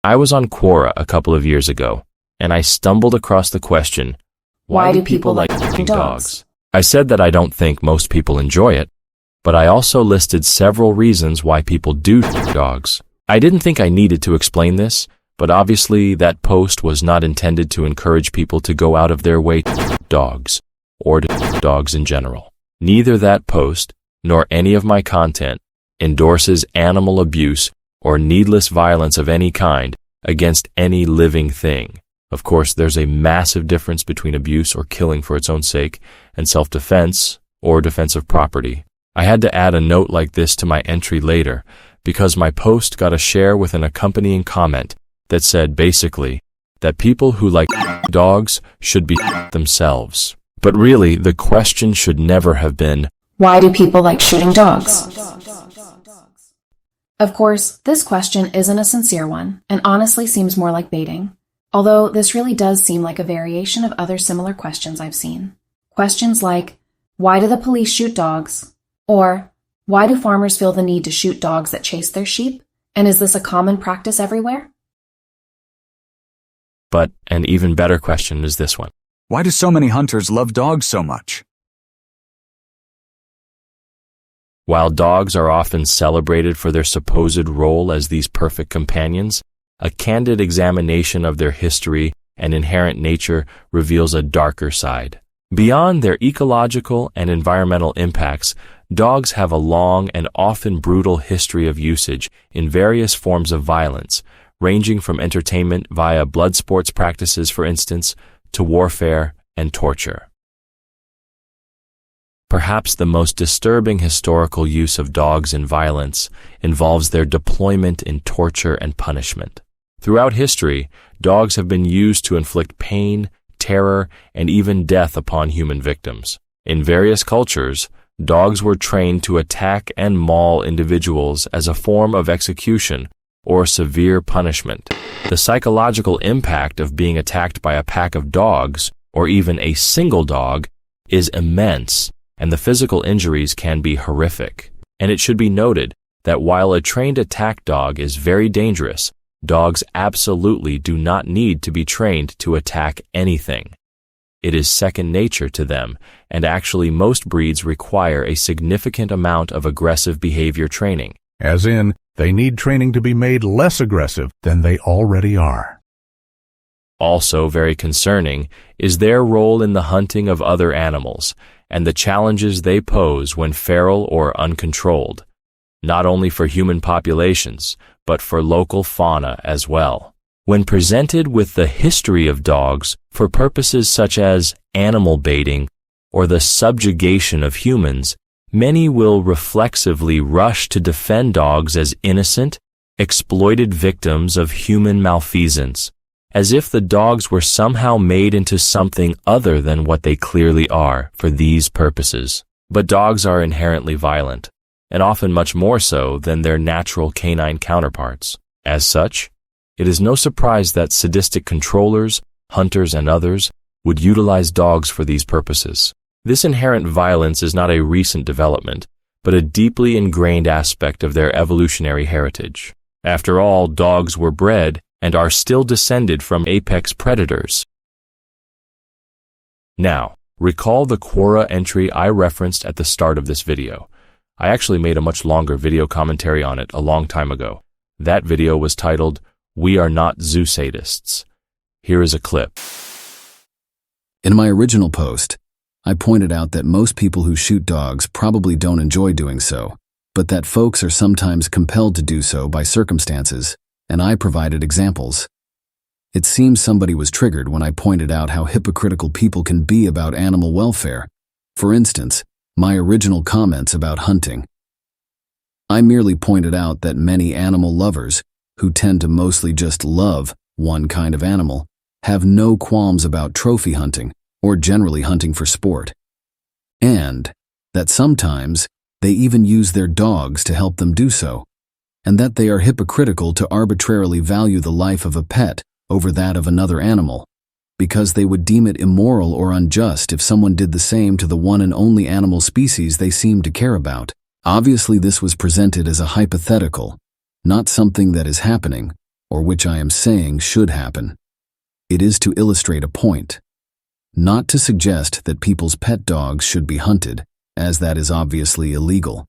I was on Quora a couple of years ago, and I stumbled across the question, why do people like shooting dogs? I said that I don't think most people enjoy it, but I also listed several reasons why people do shoot dogs. I didn't think I needed to explain this, but obviously that post was not intended to encourage people to go out of their way to shoot dogs, or to shoot dogs in general. Neither that post, nor any of my content, endorses animal abuse or needless violence of any kind against any living thing. Of course, there's a massive difference between abuse or killing for its own sake and self-defense or defense of property. I had to add a note like this to my entry later because my post got a share with an accompanying comment that said basically that people who like dogs should be themselves. But really, the question should never have been, why do people like shooting dogs? Of course, this question isn't a sincere one, and honestly seems more like baiting. Although this really does seem like a variation of other similar questions I've seen. Questions like, why do the police shoot dogs? Or, why do farmers feel the need to shoot dogs that chase their sheep? And is this a common practice everywhere? But an even better question is this one. Why do so many hunters love dogs so much? While dogs are often celebrated for their supposed role as these perfect companions, a candid examination of their history and inherent nature reveals a darker side. Beyond their ecological and environmental impacts, dogs have a long and often brutal history of usage in various forms of violence, ranging from entertainment via blood sports practices, for instance, to warfare and torture. Perhaps the most disturbing historical use of dogs in violence involves their deployment in torture and punishment. Throughout history, dogs have been used to inflict pain, terror, and even death upon human victims. In various cultures, dogs were trained to attack and maul individuals as a form of execution or severe punishment. The psychological impact of being attacked by a pack of dogs, or even a single dog, is immense, and the physical injuries can be horrific. And it should be noted that while a trained attack dog is very dangerous, dogs absolutely do not need to be trained to attack anything. It is second nature to them, and actually most breeds require a significant amount of aggressive behavior training. As in, they need training to be made less aggressive than they already are. Also very concerning is their role in the hunting of other animals and the challenges they pose when feral or uncontrolled, not only for human populations, but for local fauna as well. When presented with the history of dogs for purposes such as animal baiting or the subjugation of humans, many will reflexively rush to defend dogs as innocent, exploited victims of human malfeasance, as if the dogs were somehow made into something other than what they clearly are for these purposes. But dogs are inherently violent, and often much more so than their natural canine counterparts. As such, it is no surprise that sadistic controllers, hunters, and others would utilize dogs for these purposes. This inherent violence is not a recent development, but a deeply ingrained aspect of their evolutionary heritage. After all, dogs were bred and are still descended from apex predators. Now, recall the Quora entry I referenced at the start of this video. I actually made a much longer video commentary on it a long time ago. That video was titled, "We Are Not Zoo Sadists." Here is a clip. In my original post, I pointed out that most people who shoot dogs probably don't enjoy doing so, but that folks are sometimes compelled to do so by circumstances, and I provided examples. It seems somebody was triggered when I pointed out how hypocritical people can be about animal welfare. For instance, my original comments about hunting. I merely pointed out that many animal lovers, who tend to mostly just love one kind of animal, have no qualms about trophy hunting or generally hunting for sport, and that sometimes they even use their dogs to help them do so, and that they are hypocritical to arbitrarily value the life of a pet over that of another animal, because they would deem it immoral or unjust if someone did the same to the one and only animal species they seem to care about. Obviously, this was presented as a hypothetical, not something that is happening, or which I am saying should happen. It is to illustrate a point, not to suggest that people's pet dogs should be hunted, as that is obviously illegal.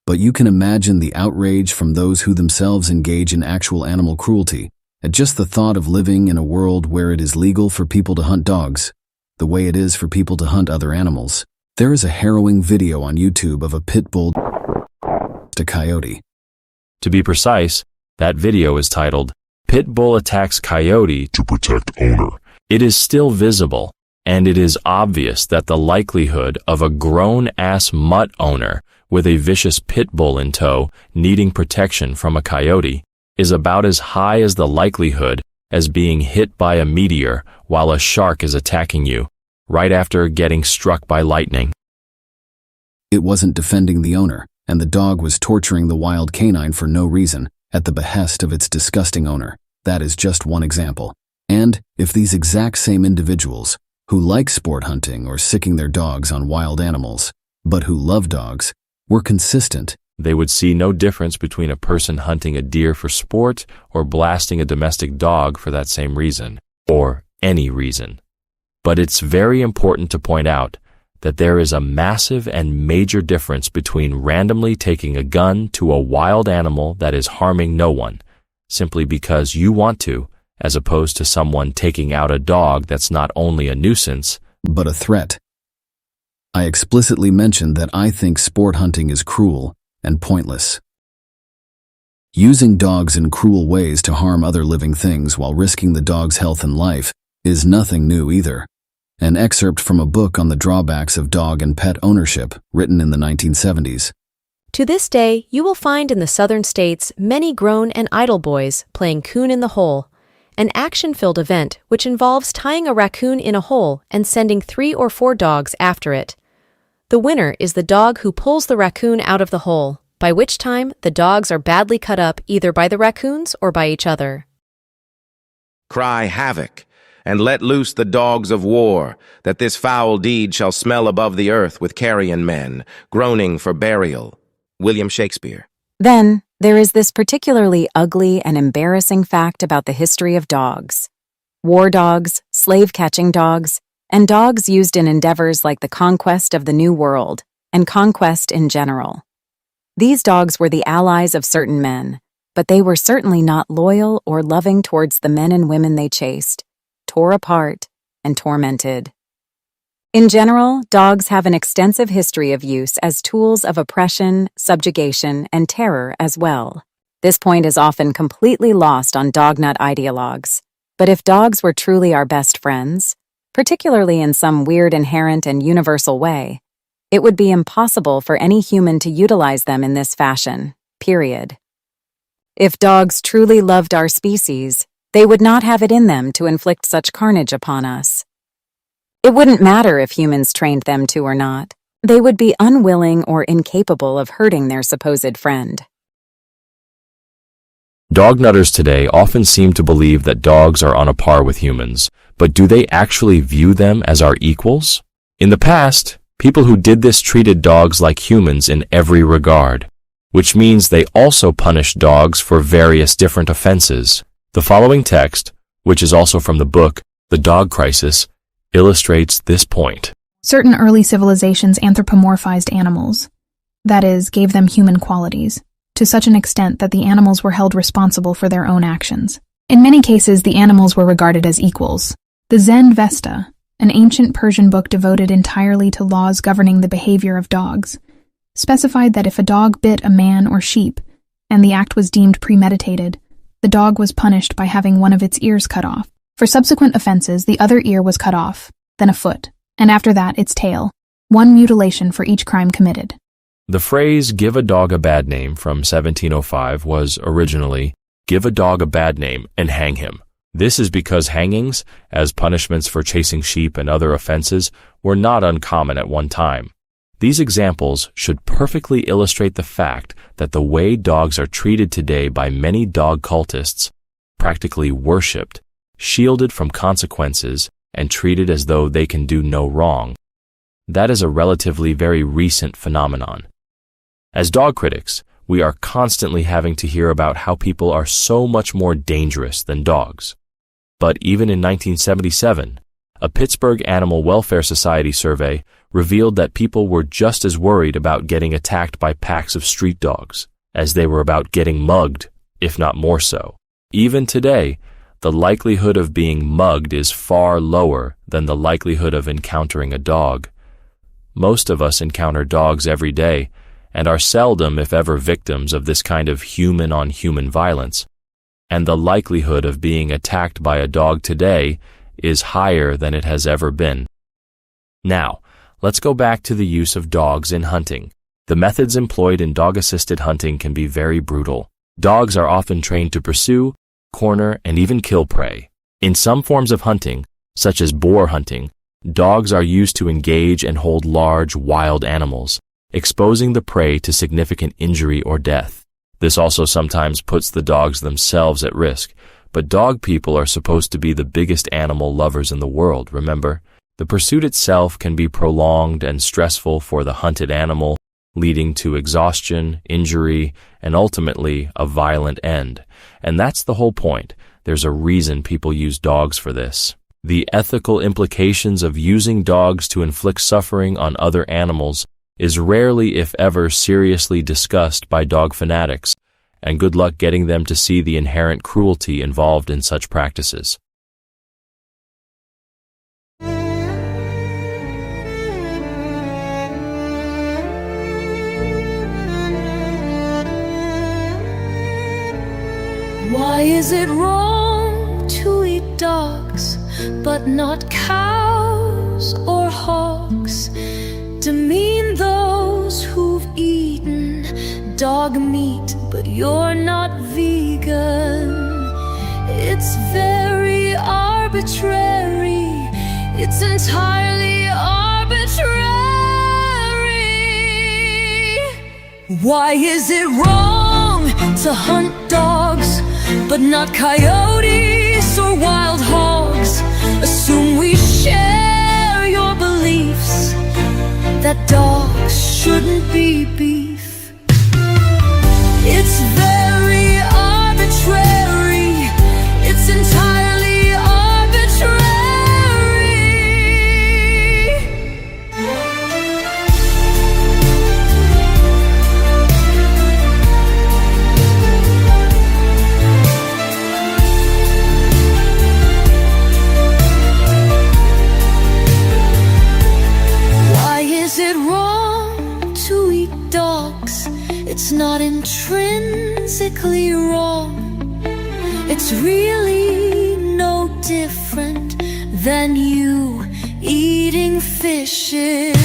But you can imagine the outrage from those who themselves engage in actual animal cruelty at just the thought of living in a world where it is legal for people to hunt dogs, the way it is for people to hunt other animals. There is a harrowing video on YouTube of a pit bull to coyote. To be precise, that video is titled, "Pit Bull Attacks Coyote to Protect Owner." It is still visible, and it is obvious that the likelihood of a grown-ass mutt owner with a vicious pit bull in tow needing protection from a coyote is about as high as the likelihood as being hit by a meteor while a shark is attacking you, right after getting struck by lightning. It wasn't defending the owner, and the dog was torturing the wild canine for no reason, at the behest of its disgusting owner. That is just one example. And if these exact same individuals, who like sport hunting or sicking their dogs on wild animals, but who love dogs, were consistent, they would see no difference between a person hunting a deer for sport or blasting a domestic dog for that same reason, or any reason. But it's very important to point out that there is a massive and major difference between randomly taking a gun to a wild animal that is harming no one, simply because you want to, as opposed to someone taking out a dog that's not only a nuisance, but a threat. I explicitly mentioned that I think sport hunting is cruel and pointless. Using dogs in cruel ways to harm other living things while risking the dog's health and life is nothing new either. An excerpt from a book on the drawbacks of dog and pet ownership, written in the 1970s. To this day, you will find in the southern states many grown and idle boys playing coon in the hole, an action-filled event which involves tying a raccoon in a hole and sending 3 or 4 dogs after it. The winner is the dog who pulls the raccoon out of the hole, by which time the dogs are badly cut up either by the raccoons or by each other. Cry havoc, and let loose the dogs of war, that this foul deed shall smell above the earth with carrion men, groaning for burial. William Shakespeare. Then, there is this particularly ugly and embarrassing fact about the history of dogs. War dogs, slave-catching dogs, and dogs used in endeavors like the conquest of the New World, and conquest in general. These dogs were the allies of certain men, but they were certainly not loyal or loving towards the men and women they chased, tore apart, and tormented. In general, dogs have an extensive history of use as tools of oppression, subjugation, and terror as well. This point is often completely lost on dognut ideologues. But if dogs were truly our best friends, particularly in some weird inherent and universal way, it would be impossible for any human to utilize them in this fashion, period. If dogs truly loved our species, they would not have it in them to inflict such carnage upon us. It wouldn't matter if humans trained them to or not. They would be unwilling or incapable of hurting their supposed friend. Dognutters today often seem to believe that dogs are on a par with humans, but do they actually view them as our equals? In the past, people who did this treated dogs like humans in every regard, which means they also punished dogs for various different offenses. The following text, which is also from the book, The Dog Crisis, illustrates this point. Certain early civilizations anthropomorphized animals, that is, gave them human qualities, to such an extent that the animals were held responsible for their own actions. In many cases, the animals were regarded as equals. The Zend Avesta, an ancient Persian book devoted entirely to laws governing the behavior of dogs, specified that if a dog bit a man or sheep, and the act was deemed premeditated, the dog was punished by having one of its ears cut off. For subsequent offenses, the other ear was cut off, then a foot, and after that its tail, one mutilation for each crime committed. The phrase, "give a dog a bad name" from 1705 was originally, "give a dog a bad name and hang him." This is because hangings, as punishments for chasing sheep and other offenses, were not uncommon at one time. These examples should perfectly illustrate the fact that the way dogs are treated today by many dog cultists, practically worshipped, shielded from consequences, and treated as though they can do no wrong. That is a relatively very recent phenomenon. As dog critics, we are constantly having to hear about how people are so much more dangerous than dogs. But even in 1977, a Pittsburgh Animal Welfare Society survey revealed that people were just as worried about getting attacked by packs of street dogs as they were about getting mugged, if not more so. Even today, the likelihood of being mugged is far lower than the likelihood of encountering a dog. Most of us encounter dogs every day and are seldom, if ever, victims of this kind of human-on-human violence, and the likelihood of being attacked by a dog today is higher than it has ever been. Now, let's go back to the use of dogs in hunting. The methods employed in dog-assisted hunting can be very brutal. Dogs are often trained to pursue, corner, and even kill prey. In some forms of hunting, such as boar hunting, dogs are used to engage and hold large, wild animals, exposing the prey to significant injury or death. This also sometimes puts the dogs themselves at risk, but dog people are supposed to be the biggest animal lovers in the world, remember? The pursuit itself can be prolonged and stressful for the hunted animal, leading to exhaustion, injury, and ultimately a violent end. And that's the whole point. There's a reason people use dogs for this. The ethical implications of using dogs to inflict suffering on other animals is rarely, if ever, seriously discussed by dog fanatics, and good luck getting them to see the inherent cruelty involved in such practices. Why is it wrong to eat dogs, but not cows or hogs? Demean those who've eaten dog meat, but you're not vegan. It's very arbitrary. It's entirely arbitrary. Why is it wrong to hunt dogs, but not coyotes or wild hogs? Assume we share your beliefs that dogs shouldn't be beef. It's very arbitrary. It's entirely arbitrary. It's not intrinsically wrong. It's really no different than you eating fishes.